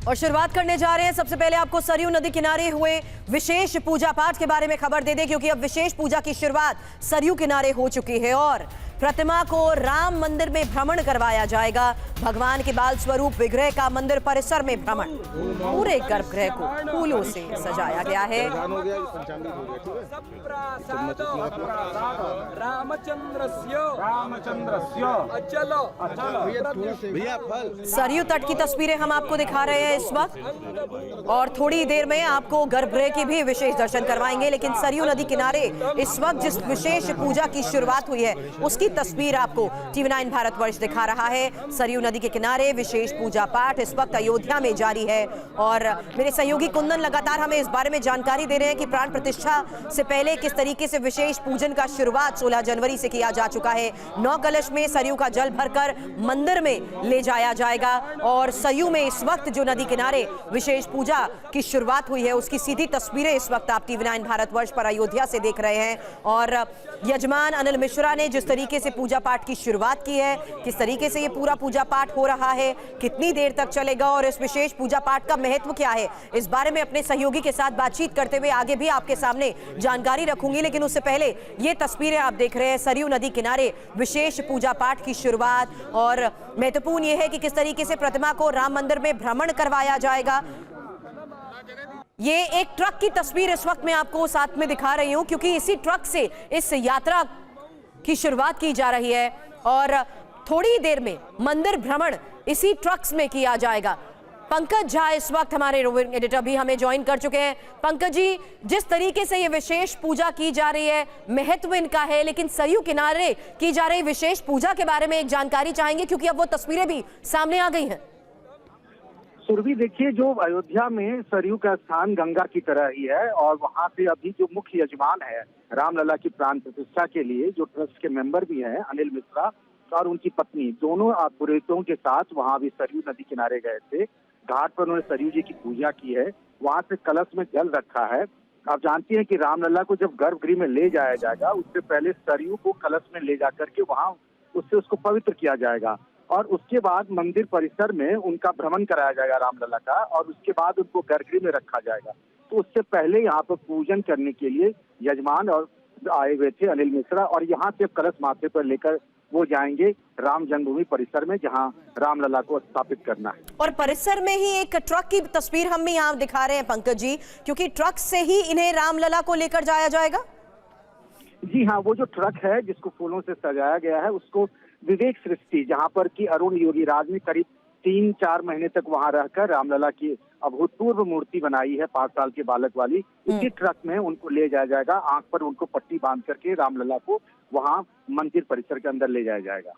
और शुरुआत करने जा रहे हैं। सबसे पहले आपको सरयू नदी किनारे हुए विशेष पूजा पाठ के बारे में खबर दे दें, क्योंकि अब विशेष पूजा की शुरुआत सरयू किनारे हो चुकी है और प्रतिमा को राम मंदिर में भ्रमण करवाया जाएगा। भगवान के बाल स्वरूप विग्रह का मंदिर परिसर में भ्रमण, पूरे गर्भगृह को फूलों से सजाया गया है। सरयू तट की तस्वीरें हम आपको दिखा रहे हैं इस वक्त, और थोड़ी देर में आपको गर्भगृह के भी विशेष दर्शन करवाएंगे। लेकिन सरयू नदी किनारे इस वक्त जिस विशेष पूजा की शुरुआत हुई है उसकी तस्वीर आपको TV9 भारतवर्ष दिखा रहा है। सरयू नदी के किनारे विशेष पूजा पाठ इस वक्त अयोध्या में जारी है और मेरे सहयोगी कुंदन लगातार हमें इस बारे में जानकारी दे रहे हैं कि प्राण प्रतिष्ठा से पहले किस तरीके से विशेष पूजन का शुरुआत 16 जनवरी से किया जा चुका है। 9 कलश में सरयू का जल भरकर मंदिर में ले जाया जाएगा और सरयू में इस वक्त जो नदी किनारे विशेष पूजा की शुरुआत हुई है उसकी सीधी तस्वीरें इस वक्त आप TV9 भारतवर्ष पर अयोध्या से देख रहे हैं। और यजमान अनिल मिश्रा ने जिस तरीके से पूजा पाठ की शुरुआत की है, किस तरीके से ये पूरा पूजा पाठ हो रहा है, कितनी देर तक चलेगा और इस विशेष पूजा पाठ का महत्व क्या है, इस बारे में अपने सहयोगी के साथ बातचीत करते हुए आगे भी आपके सामने जानकारी रखूंगी। लेकिन उससे पहले ये तस्वीरें आप देख रहे हैं सरयू नदी किनारे विशेष पूजा पाठ की शुरुआत, और महत्वपूर्ण यह है कि किस तरीके से प्रतिमा को राम मंदिर में भ्रमण करवाया जाएगा। ये एक ट्रक की तस्वीर इस वक्त मैं आपको साथ में दिखा रही हूं, क्योंकि इसी ट्रक से इस यात्रा की शुरुआत की जा रही है और थोड़ी देर में मंदिर भ्रमण इसी ट्रक्स में किया जाएगा। पंकज झा इस वक्त हमारे रोविंग एडिटर भी हमें ज्वाइन कर चुके हैं। पंकज जी, जिस तरीके से ये विशेष पूजा की जा रही है महत्व इनका है, लेकिन सरयू किनारे की जा रही विशेष पूजा के बारे में एक जानकारी चाहेंगे, क्योंकि अब वो तस्वीरें भी सामने आ गई हैं। सुरभि, देखिए, जो अयोध्या में सरयू का स्थान गंगा की तरह ही है और वहाँ पे अभी जो मुख्य यजमान है रामलला की प्राण प्रतिष्ठा के लिए जो ट्रस्ट के मेंबर भी हैं अनिल मिश्रा और उनकी पत्नी, दोनों पुरोहितों के साथ वहाँ भी सरयू नदी किनारे गए थे। घाट पर उन्होंने सरयू जी की पूजा की है, वहाँ से कलश में जल रखा है। आप जानती हैं कि रामलला को जब गर्भगृह में ले जाया जाएगा उससे पहले सरयू को कलश में ले जा करके वहाँ उससे उसको पवित्र किया जाएगा और उसके बाद मंदिर परिसर में उनका भ्रमण कराया जाएगा रामलला का, और उसके बाद उनको गर्भगृह में रखा जाएगा। तो उससे पहले यहाँ पर पूजन करने के लिए यजमान और आए हुए थे अनिल मिश्रा, और यहाँ से कलश माथे पर लेकर वो जाएंगे राम जन्मभूमि परिसर में जहाँ रामलला को स्थापित करना है। और परिसर में ही एक ट्रक की तस्वीर हम भी यहाँ दिखा रहे हैं पंकज जी, क्योंकि ट्रक से ही इन्हें रामलला को लेकर जाया जाएगा। जी हाँ, वो जो ट्रक है जिसको फूलों से सजाया गया है उसको विवेक सृष्टि, जहाँ पर कि अरुण योगीराज ने करीब 3-4 महीने तक वहाँ रहकर रामलला की अभूतपूर्व मूर्ति बनाई है 5 साल के बालक वाली, इसी ट्रक में उनको ले जाया जाएगा। आंख पर उनको पट्टी बांध करके रामलला को वहाँ मंदिर परिसर के अंदर ले जाया जाएगा।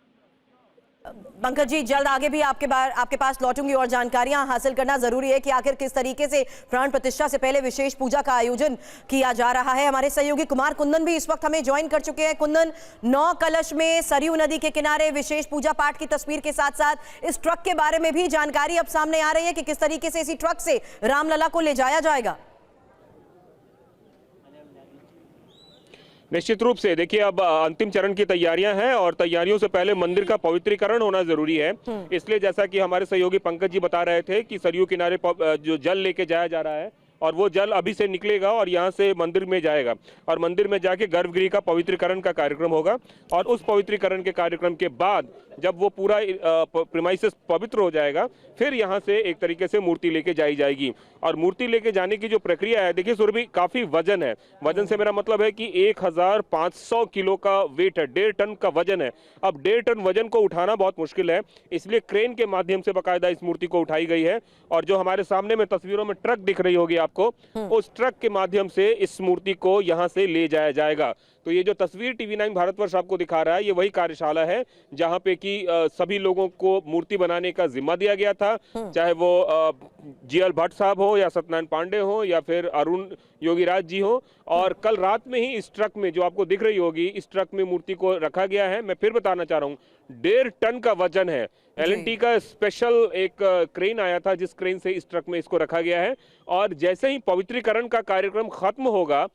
पंकज जी, जल्द आगे भी आपके पास लौटूंगी और जानकारियां हासिल करना जरूरी है कि आखिर किस तरीके से प्राण प्रतिष्ठा से पहले विशेष पूजा का आयोजन किया जा रहा है। हमारे सहयोगी कुमार कुंदन भी इस वक्त हमें ज्वाइन कर चुके हैं। कुंदन, 9 कलश में सरयू नदी के किनारे विशेष पूजा पाठ की तस्वीर के साथ साथ इस ट्रक के बारे में भी जानकारी अब सामने आ रही है कि किस तरीके से इसी ट्रक से रामलला को ले जाया जाएगा। निश्चित रूप से देखिए, अब अंतिम चरण की तैयारियां हैं और तैयारियों से पहले मंदिर का पवित्रीकरण होना जरूरी है। इसलिए जैसा कि हमारे सहयोगी पंकज जी बता रहे थे कि सरयू किनारे जो जल लेके जाया जा रहा है और वो जल अभी से निकलेगा और यहाँ से मंदिर में जाएगा और मंदिर में जाके गर्भगृह का पवित्रीकरण का कार्यक्रम होगा। और उस पवित्रीकरण के कार्यक्रम के बाद जब वो पूरा प्रीमाइसेस पवित्र हो जाएगा फिर यहाँ से एक तरीके से मूर्ति लेके जाई जाएगी। और मूर्ति लेके जाने की जो प्रक्रिया है, देखिए सुरभि, काफी वजन है। वजन से मेरा मतलब है कि 1500 किलो का वेट है, 1.5 टन का वजन है। अब 1.5 टन वजन को उठाना बहुत मुश्किल है, इसलिए क्रेन के माध्यम से बाकायदा इस मूर्ति को उठाई गई है। और जो हमारे सामने में तस्वीरों में ट्रक दिख रही होगी आपको, उस ट्रक के माध्यम से इस मूर्ति को यहाँ से ले जाया जाएगा। तो ये जो तस्वीर TV9 भारतवर्ष आपको दिखा रहा है ये वही कार्यशाला है जहाँ पे कि सभी लोगों को मूर्ति बनाने का जिम्मा दिया गया था, चाहे वो GL भट्ट साहब हो या सत्यनारायण पांडे हो या फिर अरुण योगीराज जी हो। और कल रात में ही इस ट्रक में जो आपको दिख रही होगी, इस ट्रक में मूर्ति को रखा गया है। मैं फिर बताना चाह रहा हूँ, 1.5 टन का वजन है। LNT का स्पेशल एक क्रेन आया था जिस क्रेन से इस ट्रक में इसको रखा गया है। और जैसे ही पवित्रीकरण का कार्यक्रम खत्म होगा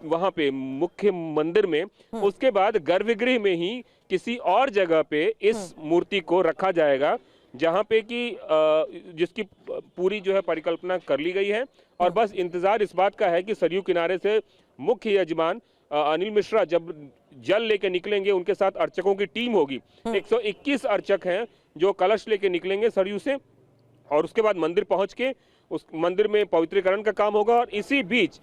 वहां पे मुख्य मंदिर में, उसके बाद गर्भगृह में ही किसी और जगह पे इस मूर्ति को रखा जाएगा जहां पे कि जिसकी पूरी जो है परिकल्पना कर ली गई है और बस इंतजार इस बात का है कि सरयू किनारे से मुख्य यजमान अनिल मिश्रा जब जल लेके निकलेंगे, उनके साथ अर्चकों की टीम होगी। 121 अर्चक हैं जो कलश लेके निकलेंगे सरयू से और उसके बाद मंदिर पहुंच के उस मंदिर में पवित्रीकरण का काम होगा और इसी बीच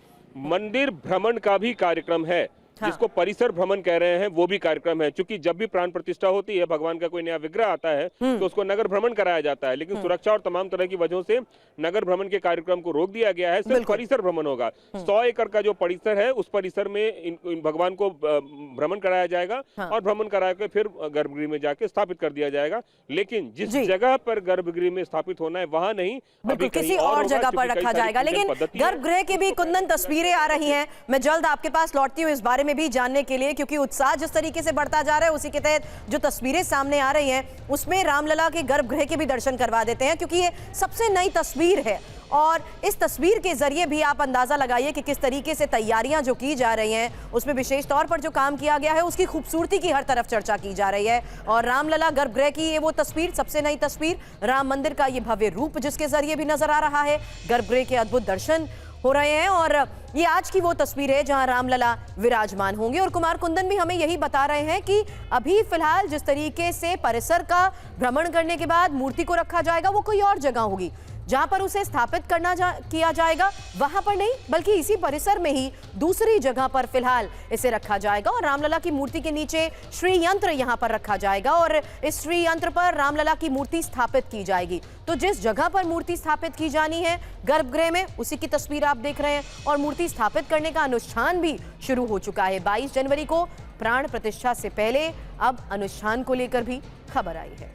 मंदिर भ्रमण का भी कार्यक्रम है, जिसको परिसर भ्रमण कह रहे हैं, वो भी कार्यक्रम है। क्योंकि जब भी प्राण प्रतिष्ठा होती है, भगवान का कोई नया विग्रह आता है तो उसको नगर भ्रमण कराया जाता है, लेकिन सुरक्षा और तमाम तरह की वजहों से नगर भ्रमण के कार्यक्रम को रोक दिया गया है। सिर्फ परिसर भ्रमण होगा। 100 एकड़ का जो परिसर है उस परिसर में इन भगवान को भ्रमण कराया जाएगा और भ्रमण करा के फिर गर्भगृह में जाके स्थापित कर दिया जाएगा। लेकिन जिस जगह पर गर्भगृह में स्थापित होना है वहां नहीं, बिल्कुल किसी और जगह पर रखा जाएगा। लेकिन गर्भगृह की भी कुंदन तस्वीरें आ रही हैं, मैं जल्द आपके पास लौटती हूँ इस बारे में भी जानने के लिए, क्योंकि उत्साह जिस तरीके से बढ़ता जा रहा है उसी के तहत जो तस्वीरें सामने आ रही हैं उसमें रामलला के गर्भगृह के भी दर्शन करवा देते हैं, क्योंकि ये सबसे नई तस्वीर है और इस तस्वीर के जरिए भी आप अंदाजा लगाइए कि किस तरीके से तैयारियां जो की जा रही हैं, उसमें विशेष तौर पर जो काम किया गया है उसकी खूबसूरती की हर तरफ चर्चा की जा रही है। और रामलला गर्भगृह की ये वो तस्वीर, सबसे नई तस्वीर, राम मंदिर का ये भव्य रूप जिसके जरिए भी नजर आ रहा है, गर्भगृह के अद्भुत दर्शन हो रहे हैं और ये आज की वो तस्वीर है जहां रामलला विराजमान होंगे। और कुमार कुंदन भी हमें यही बता रहे हैं कि अभी फिलहाल जिस तरीके से परिसर का भ्रमण करने के बाद मूर्ति को रखा जाएगा वो कोई और जगह होगी जहां पर उसे स्थापित किया जाएगा, वहां पर नहीं बल्कि इसी परिसर में ही दूसरी जगह पर फिलहाल इसे रखा जाएगा। और रामलला की मूर्ति के नीचे श्री यंत्र यहां पर रखा जाएगा और इस श्री यंत्र पर रामलला की मूर्ति स्थापित की जाएगी। तो जिस जगह पर मूर्ति स्थापित की जानी है गर्भगृह में, उसी की तस्वीर आप देख रहे हैं और मूर्ति स्थापित करने का अनुष्ठान भी शुरू हो चुका है। 22 जनवरी को प्राण प्रतिष्ठा से पहले अब अनुष्ठान को लेकर भी खबर आई है।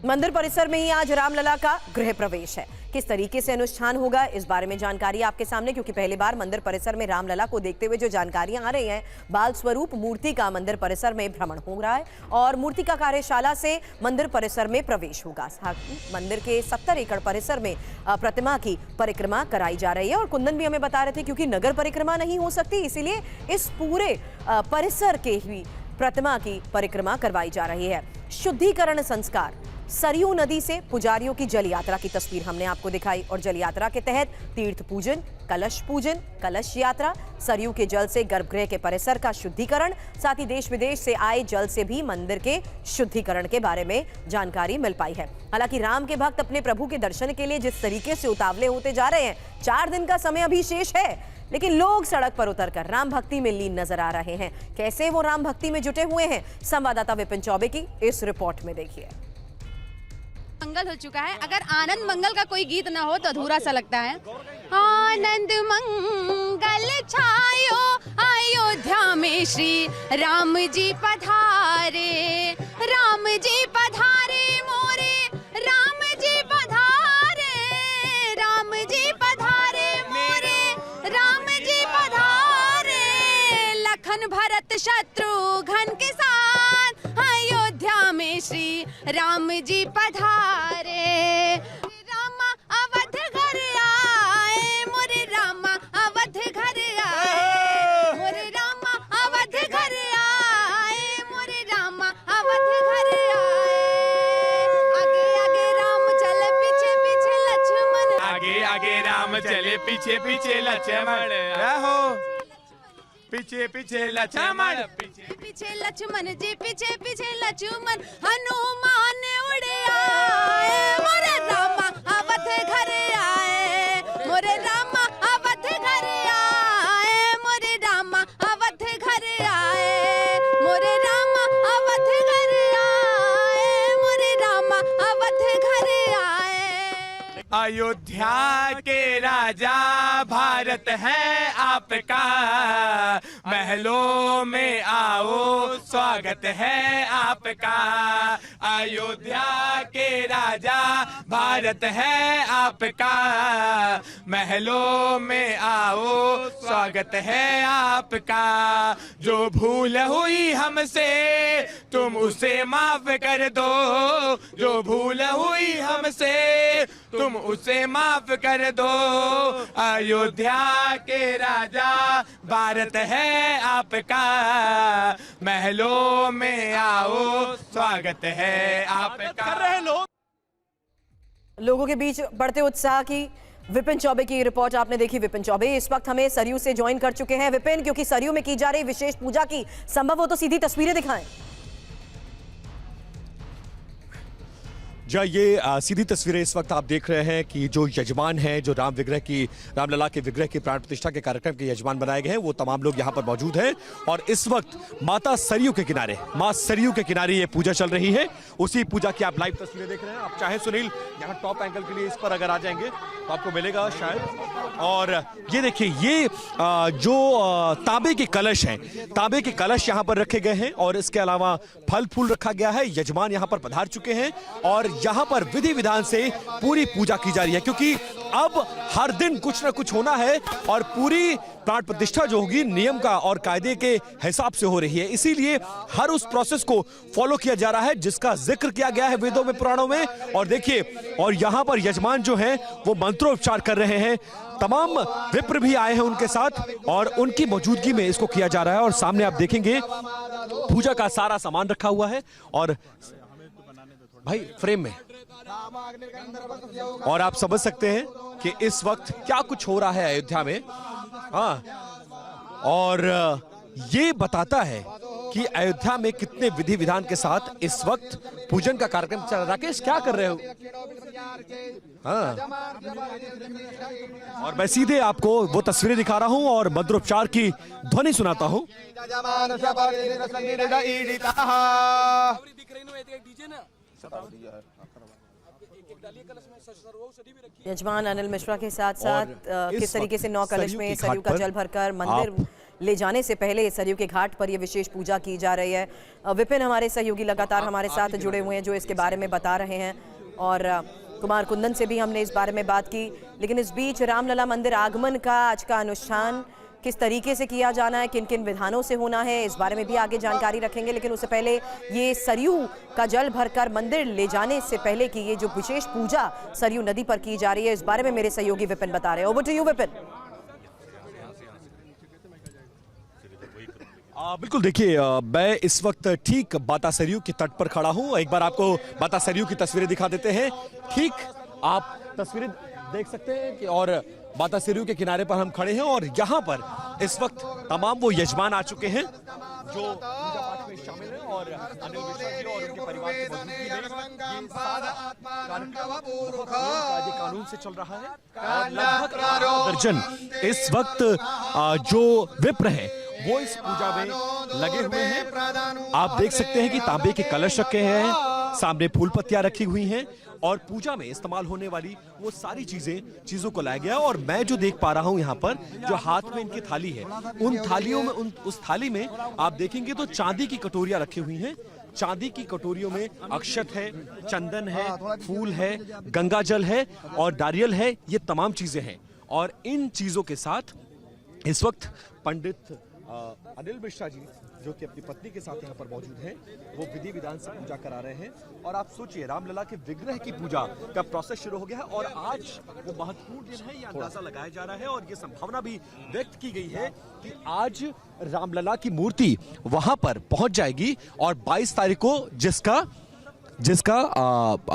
मंदिर परिसर में ही आज रामलला का गृह प्रवेश है। किस तरीके से अनुष्ठान होगा इस बारे में जानकारी आपके सामने, क्योंकि पहली बार मंदिर परिसर में रामलला को देखते हुए जो जानकारियां आ रही हैं, बाल स्वरूप मूर्ति का मंदिर परिसर में भ्रमण हो रहा है और मूर्ति का कार्यशाला से मंदिर परिसर में प्रवेश होगा। मंदिर के 70 एकड़ परिसर में प्रतिमा की परिक्रमा कराई जा रही है। और कुंदन भी हमें बता रहे थे क्योंकि नगर परिक्रमा नहीं हो सकती, इसीलिए इस पूरे परिसर के ही प्रतिमा की परिक्रमा करवाई जा रही है। शुद्धिकरण संस्कार, सरयू नदी से पुजारियों की जल यात्रा की तस्वीर हमने आपको दिखाई और जल यात्रा के तहत तीर्थ पूजन, कलश यात्रा, सरयू के जल से गर्भगृह के परिसर का शुद्धिकरण, साथ ही देश विदेश से आए जल से भी मंदिर के शुद्धिकरण के बारे में जानकारी मिल पाई है। हालांकि राम के भक्त अपने प्रभु के दर्शन के लिए जिस तरीके से उतावले होते जा रहे हैं, 4 दिन का समय अभी शेष है, लेकिन लोग सड़क पर उतरकर राम भक्ति में लीन नजर आ रहे हैं। कैसे वो राम भक्ति में जुटे हुए हैं, संवाददाता विपिन चौबे की इस रिपोर्ट में देखिए। मंगल हो चुका है, अगर आनंद मंगल का कोई गीत ना हो तो अधूरा सा लगता है। आनंद मंगल छायो अयोध्या में श्री राम जी पधारे, राम जी पधारे मोरे राम जी पधारे, राम जी पधारे मोरे राम जी पधारे, लखन भरत शत्रुघ्न के साथ अयोध्या में श्री राम जी पधारे, रामा अवध घर आए मोरे रामा अवध घर आए, मोरे रामा अवध घर आए, मोरे रामा अवध घर आए। आगे आगे राम चले पीछे पीछे लक्ष्मण, आगे आगे राम चले पीछे पीछे लक्ष्मण, रहो पीछे पीछे लक्ष्मण, पीछे पीछे लक्ष्मण जी पीछे पीछे लक्ष्मण, हनुमान उड़े आए मोरे रामा अवध घर आए, मोरे रामा अवध घर आए, मोरे रामा अवध घर आए, मोरे रामा अवध घर आए, मोरे रामा अवध घर आए। अयोध्या के राजा भारत है आपका, महलों में आओ स्वागत है आपका। अयोध्या के राजा भारत है आपका, महलों में आओ स्वागत है आपका। जो भूल हुई हमसे तुम उसे माफ कर दो, जो भूल हुई हमसे तुम उसे माफ कर दो। अयोध्या के राजा भारत है आपका, महलों में आओ स्वागत है आपका। कर रहे लोग लोगों के बीच बढ़ते उत्साह की विपिन चौबे की रिपोर्ट आपने देखी। विपिन चौबे इस वक्त हमें सरयू से ज्वाइन कर चुके हैं। विपिन, क्योंकि सरयू में की जा रही विशेष पूजा की संभव हो तो सीधी तस्वीरें दिखाएं। ये सीधी तस्वीरें इस वक्त आप देख रहे हैं कि जो यजमान हैं, जो रामलला के विग्रह की प्राण प्रतिष्ठा के कार्यक्रम के यजमान बनाए गए हैं, वो तमाम लोग यहाँ पर मौजूद हैं। और इस वक्त माता सरयू के किनारे, मां सरयू के किनारे ये पूजा चल रही है। उसी पूजा की आप लाइव तस्वीरें देख रहे हैं। आप चाहे सुनील यहाँ टॉप एंगल के लिए इस पर अगर आ जाएंगे तो आपको मिलेगा शायद। और ये देखिए, ये जो तांबे के कलश हैं, तांबे के कलश यहाँ पर रखे गए हैं और इसके अलावा फल फूल रखा गया है। यजमान यहाँ पर पधार चुके हैं और यहां पर विधि विधान से पूरी पूजा की जा रही है, क्योंकि अब हर दिन कुछ ना कुछ होना है और पूरी प्राण प्रतिष्ठा जो होगी नियम का और कायदे के हिसाब से हो रही है। इसीलिए हर उस प्रोसेस को फॉलो किया जा रहा है जिसका जिक्र किया गया है वेदों में, पुराणों में। और देखिए, और यहां पर यजमान जो हैं वो मंत्रोच्चार कर रहे हैं। तमाम विप्र भी आए हैं उनके साथ और उनकी मौजूदगी में इसको किया जा रहा है। और सामने आप देखेंगे पूजा का सारा सामान रखा हुआ है और भाई फ्रेम में, और आप समझ सकते हैं कि इस वक्त क्या कुछ हो रहा है अयोध्या में। हाँ, और ये बताता है कि अयोध्या में कितने विधि विधान के साथ इस वक्त पूजन का कार्यक्रम चल रहा है। राकेश, क्या कर रहे हो? हाँ, और मैं सीधे आपको वो तस्वीरें दिखा रहा हूं और मंत्रोच्चार की ध्वनि सुनाता हूं। यजमान अनिल मिश्रा के साथ साथ किस तरीके से 9 कलश में सरयू का जल भरकर मंदिर ले जाने से पहले सरयू के घाट पर यह विशेष पूजा की जा रही है। विपिन, हमारे सहयोगी लगातार हमारे साथ जुड़े हुए हैं जो इसके बारे में बता रहे हैं, और कुमार कुंदन से भी हमने इस बारे में बात की। लेकिन इस बीच रामलला मंदिर आगमन का आज का अनुष्ठान किस तरीके से किया जाना है, किन किन विधानों से होना है, इस बारे में भी आगे जानकारी रखेंगे। लेकिन उससे पहले ये सरयू का जल भरकर मंदिर ले जाने से पहले की ये जो विशेष पूजा सरयू नदी पर की जा रही है, इस बारे में मेरे सहयोगी विपिन बता रहे हैं। Over to you Vipin. बिल्कुल, देखिए, मैं इस वक्त ठीक बाता सरयू के तट पर खड़ा हूं। एक बार आपको बाता सरयू की तस्वीरें दिखा देते हैं। ठीक आप तस्वीरें देख सकते हैं कि और बाता सरयू के किनारे पर हम खड़े हैं और यहाँ पर इस वक्त तमाम वो यजमान आ चुके हैं जो पूजा पाठ में शामिल हैं। और अनिल मिश्रा जी और उनके परिवार की मौजूदगी में ये सारा कार्यक्रम कानून से चल रहा है। और लगभग दर्जन इस वक्त जो विप्र हैं वो इस पूजा में लगे हुए हैं। आप देख सकते हैं कि तांबे के कलश रखे हैं, सामने फूल पत्तियां रखी हुई हैं और पूजा में इस्तेमाल होने वाली वो सारी चीजों को लाया गया। और मैं जो देख पा रहा हूं यहाँ पर जो हाथ में इनकी थाली है, उन थालियों में उस थाली में आप देखेंगे तो चांदी की कटोरियां रखी हुई हैं। चांदी की कटोरियों में अक्षत है, चंदन है, फूल है, गंगा जल है और नारियल है। ये तमाम चीजें हैं और इन चीजों के साथ इस वक्त पंडित अनिल मिश्रा जी जो कि अपनी पत्नी के साथ यहाँ पर मौजूद हैं, वो विधि विधान से पूजा करा रहे हैं। और आप सोचिए, रामलला के विग्रह की पूजा का प्रोसेस शुरू हो गया है और आज वो महत्वपूर्ण दिन है, ये अंदाजा लगाया जा रहा है और ये संभावना भी व्यक्त की गई है कि आज रामलला की मूर्ति वहां पर पहुंच जाएगी और 22 तारीख को जिसका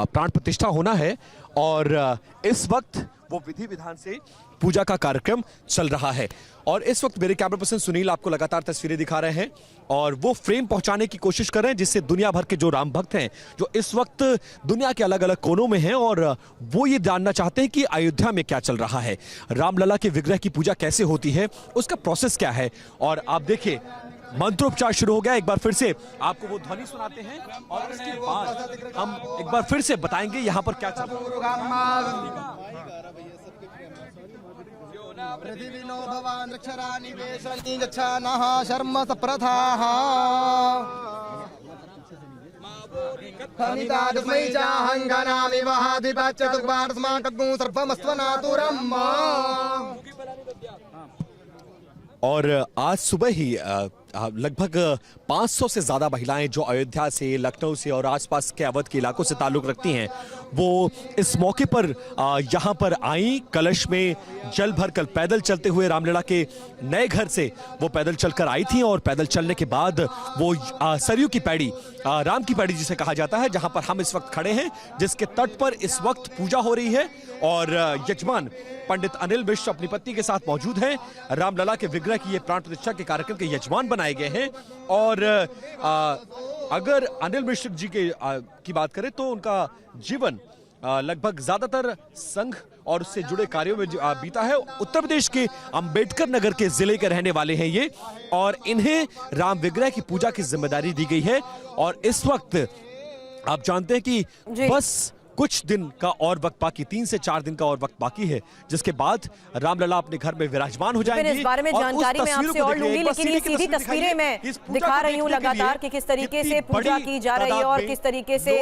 प्राण प्रतिष्ठा होना है। और इस वक्त वो विधि विधान से पूजा का कार्यक्रम चल रहा है। और इस वक्त मेरे कैमरा पर्सन सुनील आपको लगातार तस्वीरें दिखा रहे हैं और वो फ्रेम पहुंचाने की कोशिश कर रहे हैं जिससे दुनिया भर के जो राम भक्त हैं, जो इस वक्त दुनिया के अलग अलग कोनों में हैं, और वो ये जानना चाहते हैं कि अयोध्या में क्या चल रहा है, रामलला के विग्रह की पूजा कैसे होती है, उसका प्रोसेस क्या है। और आप देखिए, मंत्रोपचार शुरू हो गया। एक बार फिर से आपको वो ध्वनि सुनाते हैं और उसके बाद हम एक बार फिर से बताएंगे यहाँ पर क्या चल रहा है। पृथिवीनो भवान् रक्षराणि वेशनी गच्छानः शर्म सप्रथाः खनितादस्मै चाहङ्गनामि वहाधिपच्चतुर्वारस्माकग्गुं सर्वमस्त्वनातुरम्। और आज सुबह ही लगभग 500 से ज्यादा महिलाएं जो अयोध्या से, लखनऊ से और आसपास के अवध के इलाकों से ताल्लुक रखती हैं, वो इस मौके पर यहां पर आई। कलश में जल भरकर पैदल चलते हुए रामलला के नए घर से वो पैदल चलकर आई थी और पैदल चलने के बाद वो सरयू की पैड़ी, राम की पैड़ी जिसे कहा जाता है, जहां पर हम इस वक्त खड़े हैं, जिसके तट पर इस वक्त पूजा हो रही है और यजमान पंडित अनिल मिश्र अपनी पत्नी के साथ मौजूद हैं। रामलला के विग्रह की ये प्राण प्रतिष्ठा के कार्यक्रम के यजमान बनाए गए हैं। और अगर अनिल मिश्र जी की बात करें तो उनका जीवन लगभग ज्यादातर संघ और उससे जुड़े कार्यों में बीता है। उत्तर प्रदेश के अंबेडकर नगर के जिले के रहने वाले हैं ये, और इन्हें राम विग्रह की पूजा की जिम्मेदारी दी गई है। और इस वक्त आप जानते हैं कि बस कुछ दिन का और वक्त बाकी, 3 से 4 दिन का और वक्त बाकी है, जिसके बाद रामलला अपने घर में विराजमान हो जाएंगे। इस बारे में जानकारी मैं आपसे और लूंगी, लेकिन ये सीधी तस्वीरें मैं दिखा रही हूँ लगातार कि किस तरीके से पूजा की जा रही है और किस तरीके से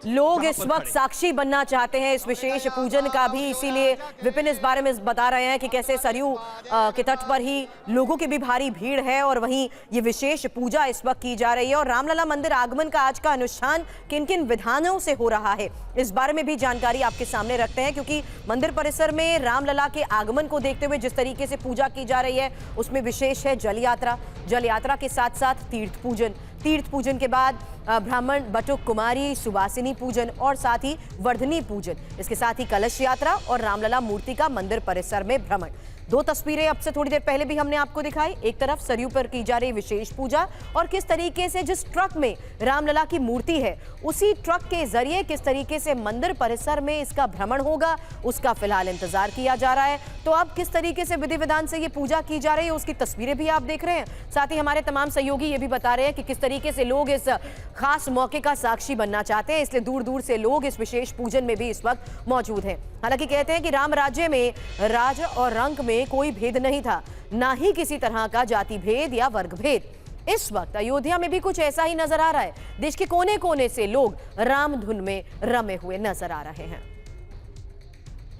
लोग इस वक्त साक्षी बनना चाहते हैं इस विशेष पूजन का भी। इसीलिए विपिन इस बारे में बता रहे हैं कि कैसे सरयू के तट पर ही लोगों की भी भारी भीड़ है और वहीं ये विशेष पूजा इस वक्त की जा रही है। और रामलला मंदिर आगमन का आज का अनुष्ठान किन किन विधानों से हो रहा है, इस बारे में भी जानकारी आपके सामने रखते हैं, क्योंकि मंदिर परिसर में रामलला के आगमन को देखते हुए जिस तरीके से पूजा की जा रही है उसमें विशेष है जल यात्रा। जल यात्रा के साथ साथ तीर्थ पूजन, तीर्थ पूजन के बाद ब्राह्मण बटुक कुमारी सुवासिनी पूजन और साथ ही वर्धनी पूजन, इसके साथ ही कलश यात्रा और रामलला मूर्ति का मंदिर परिसर में भ्रमण। 2 तस्वीरें अब से थोड़ी देर पहले भी हमने आपको दिखाई। एक तरफ सरयू पर की जा रही विशेष पूजा और किस तरीके से जिस ट्रक में रामलला की मूर्ति है उसी ट्रक के जरिए किस तरीके से मंदिर परिसर में इसका भ्रमण होगा, उसका फिलहाल इंतजार किया जा रहा है। तो अब किस तरीके से विधि विधान से ये पूजा की जा रही है उसकी तस्वीरें भी आप देख रहे हैं। साथ ही हमारे तमाम सहयोगी ये भी बता रहे हैं कि किस तरीके से लोग इस खास मौके का साक्षी बनना चाहते हैं, इसलिए दूर दूर से लोग इस विशेष पूजन में भी इस वक्त मौजूद हैं। हालांकि कहते हैं कि राम राज्य में राज और रंग में कोई भेद नहीं था, ना ही किसी तरह का जाति भेद या वर्ग भेद। इस वक्त अयोध्या में भी कुछ ऐसा ही नजर आ रहा है। देश के कोने कोने से लोग राम धुन में रमे हुए नजर आ रहे हैं।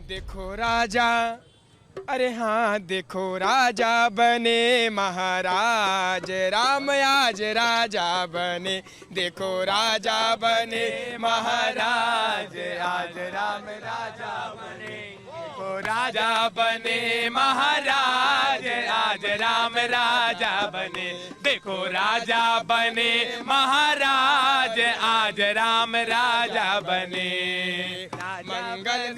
देखो राजा, अरे हाँ देखो राजा बने महाराज, राम आज राजा बने। देखो राजा बने महाराज, आज राम राजा बने। देखो राजा बने महाराज, आज राम राजा बने। देखो राजा बने महाराज, आज राम राजा बने। मंगल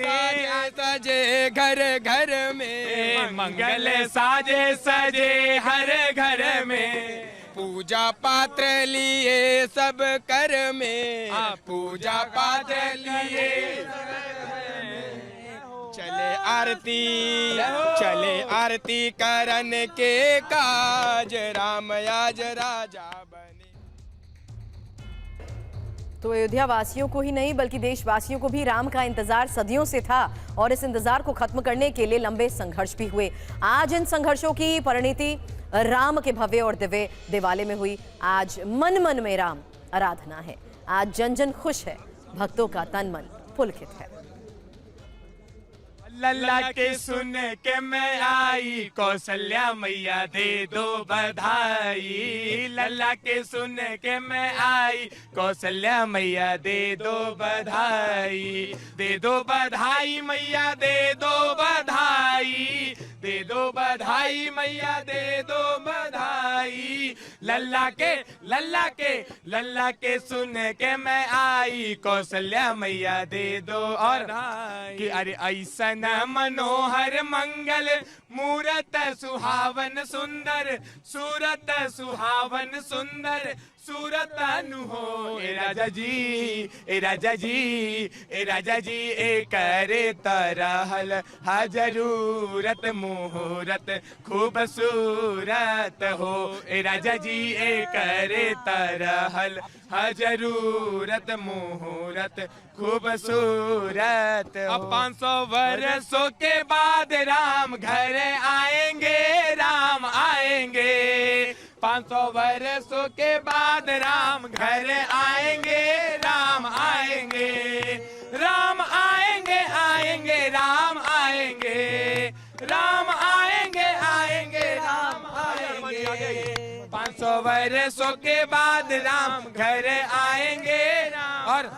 सजे घर घर में, मंगल साजे सजे हर घर में। पूजा पात्र लिए सब कर में, पूजा पात्र लिए चले आरती, चले आरती करन के काज, राम आज राजा बने। तो अयोध्या वासियों को ही नहीं बल्कि देशवासियों को भी राम का इंतजार सदियों से था और इस इंतजार को खत्म करने के लिए लंबे संघर्ष भी हुए। आज इन संघर्षों की परिणति राम के भव्य और दिव्य दिवाले में हुई। आज मन मन में राम आराधना है, आज जन जन खुश है, भक्तों का तन मन पुलकित है। लल्ला के सुन के मैं आई, कौशल्या मैया दे दो बधाई। लल्ला के सुन के मैं आई, कौशल्या मैया दे दो बधाई। दे दो बधाई मैया दे दो बधाई, दे दो बधाई मैया दे दो बधाई। लल्ला के लल्ला के लल्ला के सुन के मैं आई, कौशल्या मैया दे दो और कि अरे ऐसा मनोहर मंगल मूरत सुहावन सुंदर, सूरत सुहावन सुंदर सूरत अनु हो। ए राजा जी, ए राजा जी, ए राजा जी, ए करे तरहल हा जरूरत मुहूर्त खूबसूरत हो। ए राजा जी, ए करे तरहल हा जरूरत मुहूर्त खूबसूरत। अब 500 वर्षों के बाद राम घर आएंगे, राम आएंगे। 500 वर्षों के बाद राम घर आएंगे, राम आएंगे। राम आएंगे आएंगे राम आएंगे, राम आएंगे आएंगे राम आएंगे। 500 बरसों के बाद राम घर आएंगे। और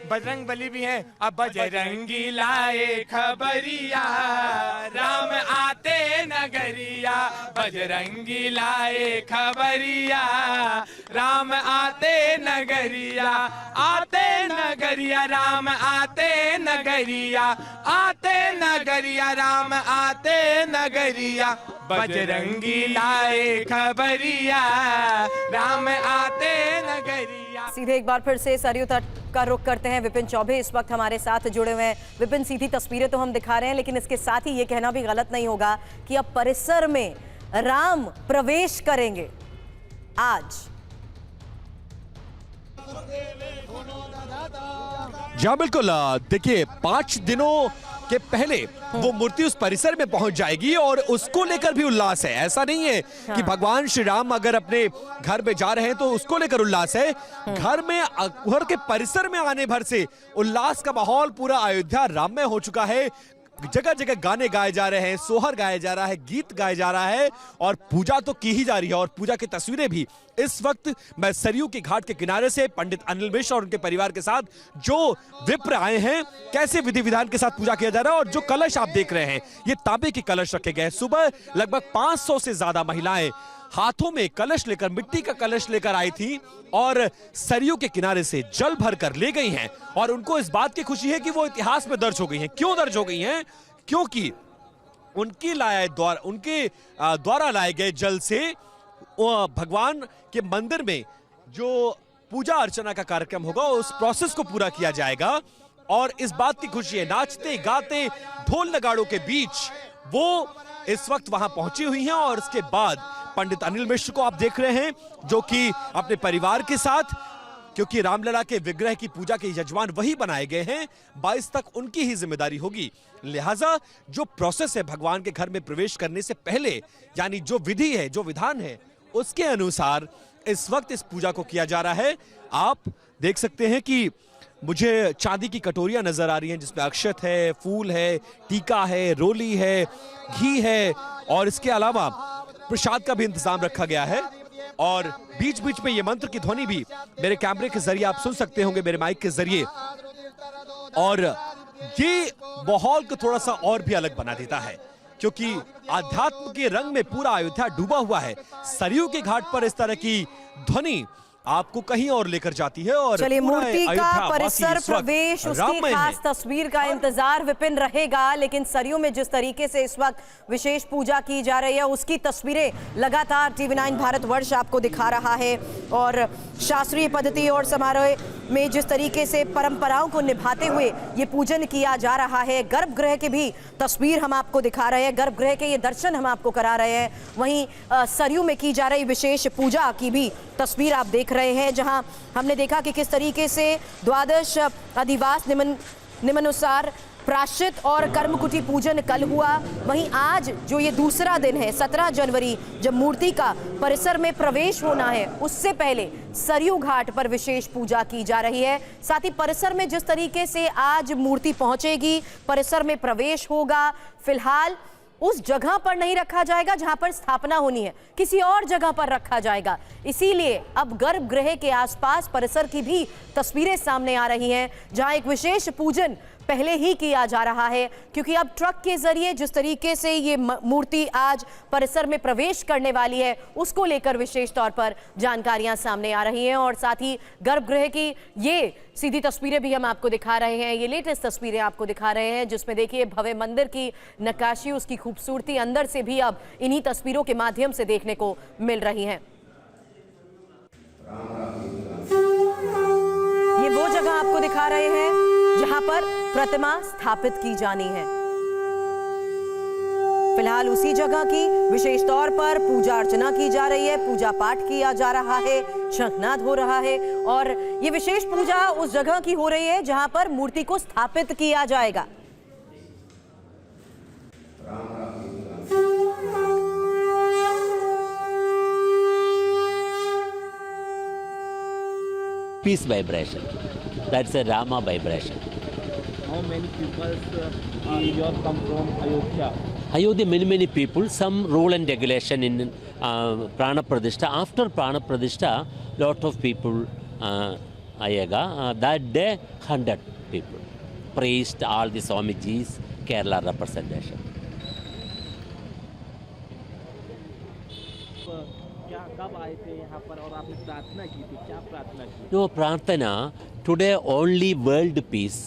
बजरंग बली भी है। अब बजरंगी लाए खबरिया, राम आते नगरिया। बजरंगी लाए खबरिया, राम आते नगरिया। आते नगरिया राम आते नगरिया, आते नगरिया राम आते नगरिया। बजरंगी लाए खबरिया, राम आते नगरिया। सीधे एक बार फिर से सरयू तट का रुख करते हैं। विपिन चौबे इस वक्त हमारे साथ जुड़े हुए हैं। विपिन, सीधी तस्वीरें तो हम दिखा रहे हैं, लेकिन इसके साथ ही ये कहना भी गलत नहीं होगा कि अब परिसर में राम प्रवेश करेंगे आज। जी बिल्कुल, देखिए 5 दिनों के पहले वो मूर्ति उस परिसर में पहुंच जाएगी और उसको लेकर भी उल्लास है। ऐसा नहीं है कि भगवान श्री राम अगर अपने घर में जा रहे हैं तो उसको लेकर उल्लास है। घर में, घर के परिसर में आने भर से उल्लास का माहौल पूरा अयोध्या राममय हो चुका है। जगह जगह गाने गाए जा रहे हैं, सोहर गाया जा रहा है, गीत गाया जा रहा है और पूजा तो की ही जा रही है। और पूजा की तस्वीरें भी इस वक्त मैं सरयू के घाट के किनारे से पंडित अनिल मिश्र और उनके परिवार के साथ जो विप्र आए हैं, कैसे विधि विधान के साथ पूजा किया जा रहा है। और जो कलश आप देख रहे हैं, ये तांबे के कलश रखे गए। सुबह लगभग 500 से ज्यादा महिलाएं हाथों में कलश लेकर, मिट्टी का कलश लेकर आई थी और सरयू के किनारे से जल भरकर ले गई हैं। और उनको इस बात की खुशी है कि वो इतिहास में दर्ज हो गई हैं। क्यों दर्ज हो गई हैं? क्योंकि उनके द्वारा लाए गए जल से भगवान के मंदिर में जो पूजा अर्चना का कार्यक्रम होगा उस प्रोसेस को पूरा किया जाएगा। और इस बात की खुशी है, नाचते गाते ढोल नगाड़ों के बीच वो इस वक्त वहां पहुंची हुई हैं। और इसके बाद पंडित अनिल मिश्र को आप देख रहे हैं जो कि अपने परिवार के साथ, क्योंकि रामलला के विग्रह की पूजा के यजमान वही बनाए गए हैं, 22 तक उनकी ही जिम्मेदारी होगी। लिहाजा जो प्रोसेस है भगवान के घर में प्रवेश करने से पहले, यानी जो विधि है, जो विधान है, उसके अनुसार इस वक्त इस पूजा को किया जा रहा है। आप देख सकते हैं कि मुझे चांदी की कटोरियां नजर आ रही हैं जिसमें अक्षत है, फूल है, टीका है, रोली है, घी है और इसके अलावा प्रसाद का भी इंतजाम रखा गया है। और बीच बीच में ये मंत्र की ध्वनि भी मेरे कैमरे के जरिए आप सुन सकते होंगे, मेरे माइक के जरिए। और ये माहौल को थोड़ा सा और भी अलग बना देता है क्योंकि आध्यात्म के रंग में पूरा अयोध्या डूबा हुआ है। सरयू के घाट पर इस तरह की ध्वनि आपको कहीं और लेकर जाती है। और चलिए, मूर्ति का परिसर प्रवेश, उसकी खास तस्वीर का इंतजार विपिन रहेगा। लेकिन सरयू में जिस तरीके से इस वक्त विशेष पूजा की जा रही है उसकी तस्वीरें लगातार TV9 भारतवर्ष आपको दिखा रहा है। और शास्त्रीय पद्धति और समारोह में जिस तरीके से परंपराओं को निभाते हुए ये पूजन किया जा रहा है, गर्भगृह की भी तस्वीर हम आपको दिखा रहे हैं, गर्भगृह के ये दर्शन हम आपको करा रहे हैं। वहीं सरयू में की जा रही विशेष पूजा की भी तस्वीर आप देख रहे हैं, जहां हमने देखा कि किस तरीके से द्वादश अधिवास निम्नानुसार प्राश्चित और कर्मकुटी पूजन कल हुआ। वहीं आज जो ये दूसरा दिन है, 17 जनवरी, जब मूर्ति का परिसर में प्रवेश होना है, उससे पहले सरयू घाट पर विशेष पूजा की जा रही है। साथ ही परिसर में जिस तरीके से आज मूर्ति पहुंचेगी, परिसर में प्रवेश होगा, फिलहाल उस जगह पर नहीं रखा जाएगा जहां पर स्थापना होनी है, किसी और जगह पर रखा जाएगा। इसीलिए अब गर्भगृह के आसपास परिसर की भी तस्वीरें सामने आ रही हैं, जहां एक विशेष पूजन पहले ही किया जा रहा है। क्योंकि अब ट्रक के जरिए जिस तरीके से ये मूर्ति आज परिसर में प्रवेश करने वाली है, उसको लेकर विशेष तौर पर जानकारियां सामने आ रही हैं। और साथ ही गर्भगृह की ये सीधी तस्वीरें भी हम आपको दिखा रहे हैं, ये लेटेस्ट तस्वीरें आपको दिखा रहे हैं, जिसमें देखिए भव्य मंदिर की नक्काशी, उसकी खूबसूरती अंदर से भी अब इन्हीं तस्वीरों के माध्यम से देखने को मिल रही है। ये वो जगह आपको दिखा रहे हैं जहां पर प्रतिमा स्थापित की जानी है। फिलहाल उसी जगह की विशेष तौर पर पूजा अर्चना की जा रही है, पूजा पाठ किया जा रहा है, शंखनाद हो रहा है। और ये विशेष पूजा उस जगह की हो रही है जहां पर मूर्ति को स्थापित किया जाएगा। Peace vibration. That's a Rama vibration. How many people come from Ayodhya? Ayodhya, many people. Some rule and regulation in प्राण प्रतिष्ठा. After प्राण प्रतिष्ठा, lot of people आएगा. That day 100 people. Praised all the Swamiji's Kerala representation. क्या कब आए थे यहाँ पर और आपने प्रार्थना की थी, क्या प्रार्थना की? No प्रार्थना. Today only world peace,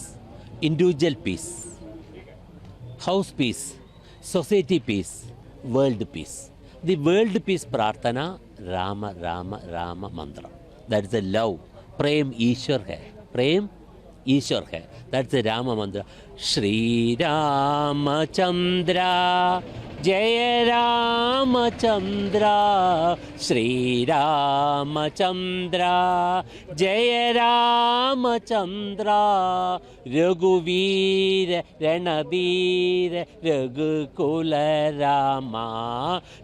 individual peace, house peace, society peace, world peace. The world peace प्रार्थना राम राम राम मंत्र. That is a love. प्रेम ईश्वर है, प्रेम ईश्वर है. That's the राम मंत्र. श्री रामचंद्र जय रामचंद्र, श्री रामचंद्र जय रामचंद्र, रघुवीर रणधीर रघुकुल रामा,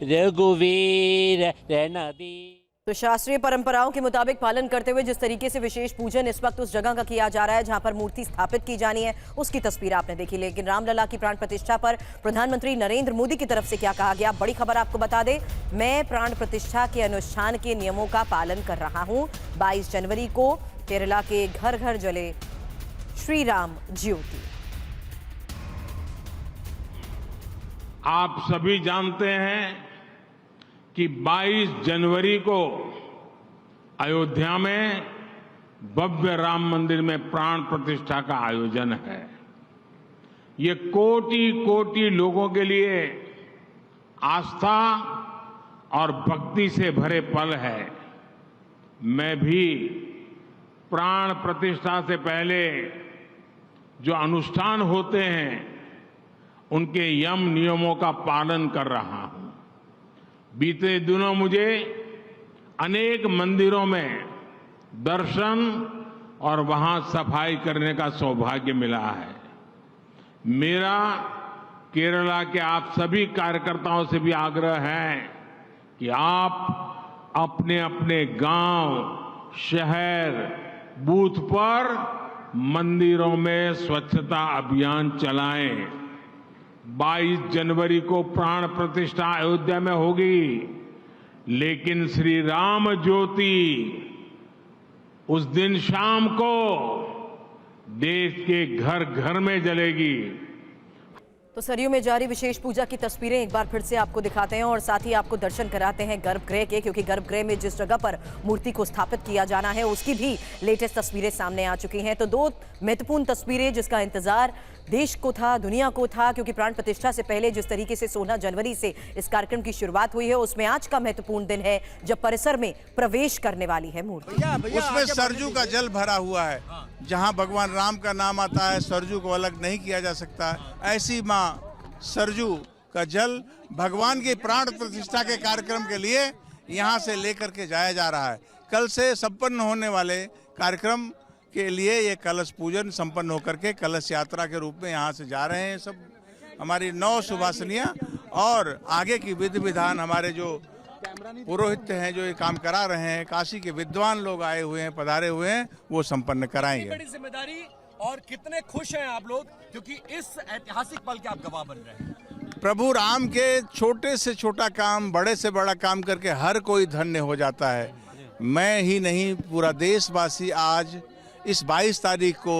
रघुवीर रणधीर. तो शास्त्रीय परंपराओं के मुताबिक पालन करते हुए जिस तरीके से विशेष पूजन इस वक्त उस जगह का किया जा रहा है जहां पर मूर्ति स्थापित की जानी है, उसकी तस्वीर आपने देखी. लेकिन रामलला की प्राण प्रतिष्ठा पर प्रधानमंत्री नरेंद्र मोदी की तरफ से क्या कहा गया, बड़ी खबर आपको बता दें. मैं प्राण प्रतिष्ठा के अनुष्ठान के नियमों का पालन कर रहा हूं. 22 जनवरी को केरला के घर घर जले श्री राम ज्योति. आप सभी जानते हैं कि 22 जनवरी को अयोध्या में भव्य राम मंदिर में प्राण प्रतिष्ठा का आयोजन है. ये कोटि कोटि लोगों के लिए आस्था और भक्ति से भरे पल है. मैं भी प्राण प्रतिष्ठा से पहले जो अनुष्ठान होते हैं उनके यम नियमों का पालन कर रहा हूं. बीते दिनों मुझे अनेक मंदिरों में दर्शन और वहां सफाई करने का सौभाग्य मिला है. मेरा केरला के आप सभी कार्यकर्ताओं से भी आग्रह है कि आप अपने अपने गांव, शहर, बूथ पर मंदिरों में स्वच्छता अभियान चलाएं. 22 जनवरी को प्राण प्रतिष्ठा अयोध्या में होगी, लेकिन श्री राम ज्योति उस दिन शाम को देश के घर घर में जलेगी. तो सरयू में जारी विशेष पूजा की तस्वीरें एक बार फिर से आपको दिखाते हैं और साथ ही आपको दर्शन कराते हैं गर्भगृह के, क्योंकि गर्भगृह में जिस जगह पर मूर्ति को स्थापित किया जाना है उसकी भी लेटेस्ट तस्वीरें सामने आ चुकी हैं. तो दो महत्वपूर्ण तस्वीरें जिसका इंतजार देश को था, दुनिया को था, क्योंकि प्राण प्रतिष्ठा से पहले जिस तरीके से 16 जनवरी से इस कार्यक्रम की शुरुआत हुई है उसमें आज का महत्वपूर्ण दिन है जब परिसर में प्रवेश करने वाली है मूर्ति. उसमें सरजू का जल भरा हुआ है. जहां भगवान राम का नाम आता है सरजू को अलग नहीं किया जा सकता. ऐसी मां सरजू का जल भगवान की प्राण प्रतिष्ठा के कार्यक्रम के लिए यहां से लेकर के जाया जा रहा है. कल से संपन्न होने वाले कार्यक्रम के लिए ये कलश पूजन संपन्न होकर के कलश यात्रा के रूप में यहाँ से जा रहे हैं सब हमारी 9 सुभाषनियां. और आगे की विधि विधान हमारे जो पुरोहित हैं जो ये काम करा रहे हैं, काशी के विद्वान लोग आए हुए हैं, पधारे हुए हैं, वो संपन्न कराएंगे. बड़ी जिम्मेदारी और कितने खुश हैं आप लोग क्योंकि इस ऐतिहासिक पल के आप गवाह बन रहे हैं. प्रभु राम के छोटे से छोटा काम, बड़े से बड़ा काम करके हर कोई धन्य हो जाता है. मैं ही नहीं, पूरा देशवासी आज इस 22 तारीख को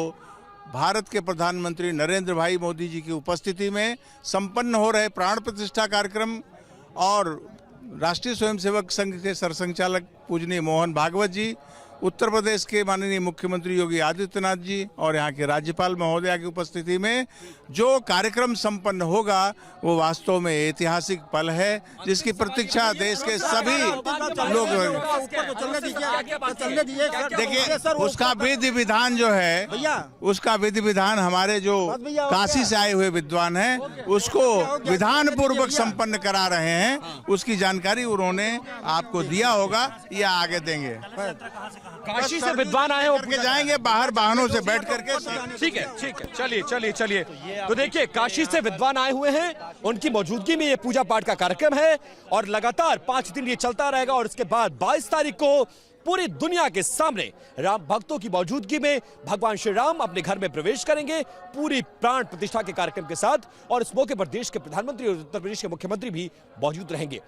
भारत के प्रधानमंत्री नरेंद्र भाई मोदी जी की उपस्थिति में संपन्न हो रहे प्राण प्रतिष्ठा कार्यक्रम और राष्ट्रीय स्वयंसेवक संघ के सरसंघचालक पूजनीय मोहन भागवत जी, उत्तर प्रदेश के माननीय मुख्यमंत्री योगी आदित्यनाथ जी और यहाँ के राज्यपाल महोदया की उपस्थिति में जो कार्यक्रम संपन्न होगा वो वास्तव में ऐतिहासिक पल है जिसकी प्रतीक्षा देश के सभी लोग. देखिए उसका विधि विधान जो है, उसका विधि विधान हमारे जो काशी से आए हुए विद्वान हैं उसको विधान पूर्वक संपन्न करा रहे हैं. उसकी जानकारी उन्होंने आपको दिया होगा या आगे देंगे. काशी से विद्वान आए हो करके जाएंगे बाहर वाहनों से बैठ करके. ठीक है, चलिए. तो देखिए काशी से विद्वान आए हुए हैं, उनकी मौजूदगी में ये पूजा पाठ का कार्यक्रम है और लगातार 5 दिन ये चलता रहेगा. और इसके बाद 22 तारीख को पूरी दुनिया के सामने राम भक्तों की मौजूदगी में भगवान श्री राम अपने घर में प्रवेश करेंगे पूरी प्राण प्रतिष्ठा के कार्यक्रम के साथ. और इस मौके पर देश के प्रधानमंत्री और उत्तर प्रदेश के मुख्यमंत्री भी मौजूद रहेंगे.